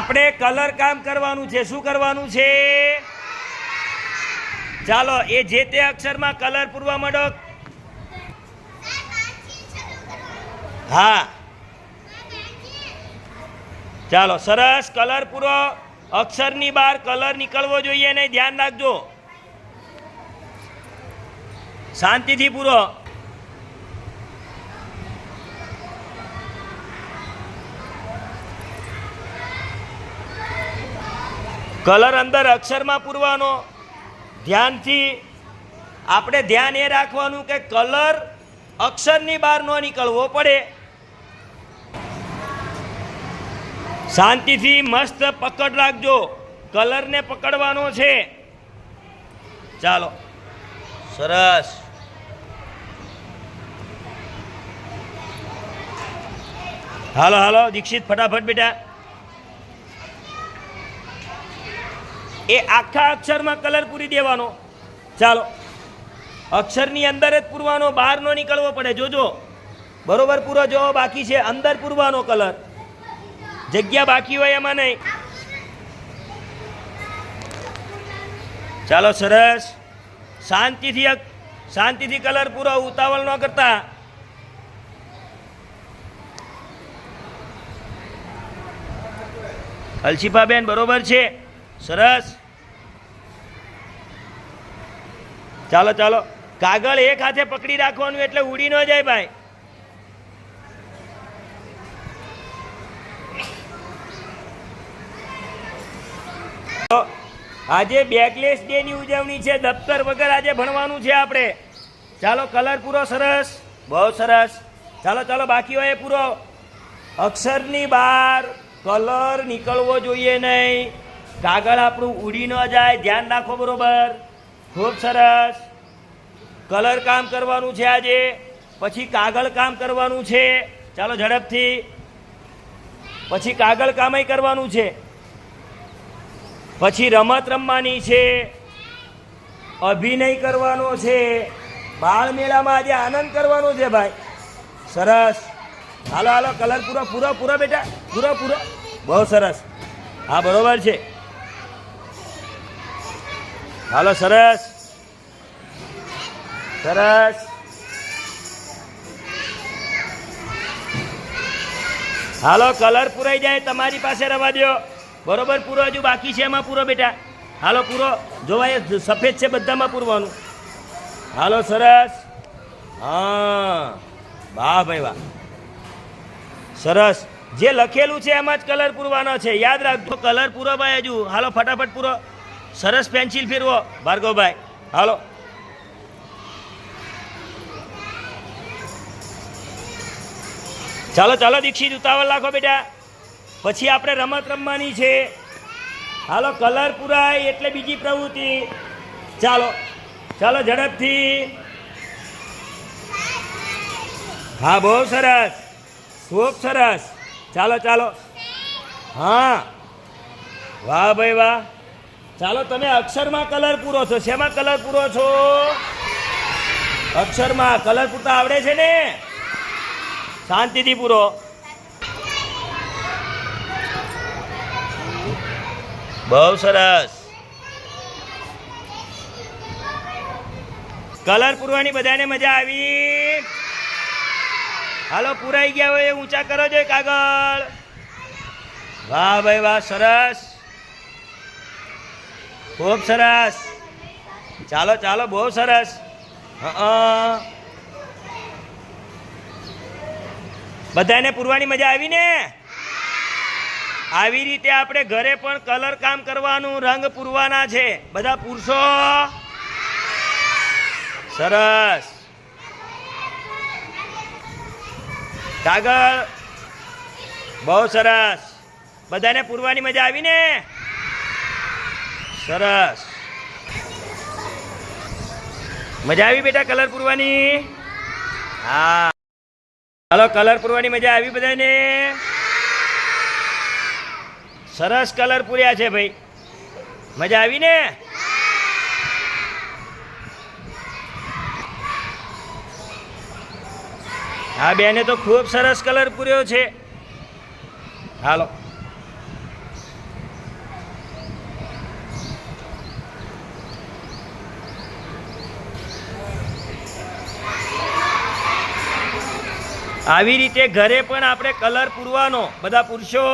આપણે કલર કામ કરવાનું છે. શું કરવાનું છે? ચાલો એ જે તે અક્ષરમાં કલર પૂરવા માંડો. હા ચાલો સરસ કલર પૂરો. અક્ષરની બહાર કલર નીકળવો જોઈએ નહીં, ધ્યાન રાખજો. શાંતિથી પૂરો. કલર અંદર અક્ષરમાં પૂરવાનો. ધ્યાનથી આપણે ધ્યાન એ રાખવાનું કે કલર અક્ષરની બહાર ન નીકળવો પડે. શાંતિથી મસ્ત પકડ રાખજો. કલરને પકડવાનો છે. ચાલો સરસ. હાલો હાલો દીક્ષિત ફટાફટ બેટા. એ આખા અક્ષરમાં કલર પૂરી દેવાનો. ચાલો અક્ષરની અંદર જ પૂરવાનો, બહાર ન નીકળવો પડે. જોજો બરોબર પૂરો. જો બાકી છે અંદર પૂરવાનો કલર, જગ્યા બાકી હોય એમાં નહીં. ચાલો સરસ. શાંતિથી કલર પૂરો, ઉતાવળ ન કરતા. અલશિફાબેન બરોબર છે, સરસ. ચાલો ચાલો કાગળ એક હાથે પકડી રાખવાનું એટલે ઉડી ન જાય ભાઈ. આજે બેકલેસ ડે ની ઉજવણી છે. દફતર વગર આજે ભણવાનું છે આપણે. ચાલો કલર પૂરો. સરસ, બહુ સરસ. ચાલો ચાલો બાકી હોય એ પૂરો. અક્ષરની બહાર કલર નીકળવો જોઈએ નહીં. કાગળ આપણું ઉડી ન જાય, ધ્યાન રાખો. બરોબર, ખૂબ સરસ. કલર કામ કરવાનું છે આજે, પછી કાગળ કામ કરવાનું છે. ચાલો ઝડપથી. પછી કાગળ કામય કરવાનું છે, પછી રમત રમવાની છે, અભિનય કરવાનો છે, બાળ મેળામાં આજે આનંદ કરવાનો છે ભાઈ. સરસ. હાલો હાલો કલર પૂરો પૂરો પૂરો બેટા, પૂરો પૂરો. બહુ સરસ. હા બરોબર છે. હાલો સરસ સરસ. હાલો કલર પૂરાઈ જાય તમારી પાસે રવા દો. બરોબર પૂરો. હજુ બાકી છે એમાં પૂરો બેટા. હાલો પૂરો. જોવાય સફેદ છે બધામાં પૂરવાનું. હાલો સરસ. હા વાહ ભાઈ વાહ, સરસ. જે લખેલું છે એમાં જ કલર પૂરવાનો છે, યાદ રાખજો. કલર પૂરો ભાઈ હજુ. હાલો ફટાફટ પૂરો. સરસ પેન્સિલ ફેરવો ભાર્ગવભાઈ. હાલો ચાલો ચાલો દીક્ષિત ઉતાવળ રાખો બેટા. પછી આપણે રમત રમવાની છે. હાલો કલર પૂરાય એટલે બીજી પ્રવૃત્તિ. ચાલો ચાલો ઝડપથી. હા બહુ સરસ, ખૂબ સરસ. ચાલો ચાલો. હા વાહ ભાઈ વાહ. ચાલો તમે અક્ષરમાં કલર પૂરો છો. શેમાં કલર પૂરો છો? અક્ષરમાં. કલર પૂરતા આવડે છે ને? શાંતિથી પૂરો. બહુ સરસ. કલર પૂરવાની બધાને મજા આવી? હાલો પૂરાઈ ગયા હોય ઊંચા કરો છો કાગળ. વાહ ભાઈ વાહ, સરસ, ખૂબ સરસ. ચાલો ચાલો બહુ સરસ. બધાને પૂરવાની મજા આવી ને? આવી રીતે આપણે ઘરે પણ કલર કામ કરવાનું, રંગ પૂરવાના છે. બધા પૂરશો? સરસ. કાગળ બહુ સરસ. બધાને પૂરવાની મજા આવી ને? સરસ. મજા આવી બેટા કલર પૂરવાની? હા ચાલો કલર પૂરવાની મજા આવી બધાને? સરસ કલર પૂર્યા છે ભાઈ. મજા આવી ને? હા બેને તો ખૂબ સરસ કલર પૂર્યો છે. હાલો આવી રીતે ઘરે પણ આપણે કલર પૂરવાનો બધા પુરુષો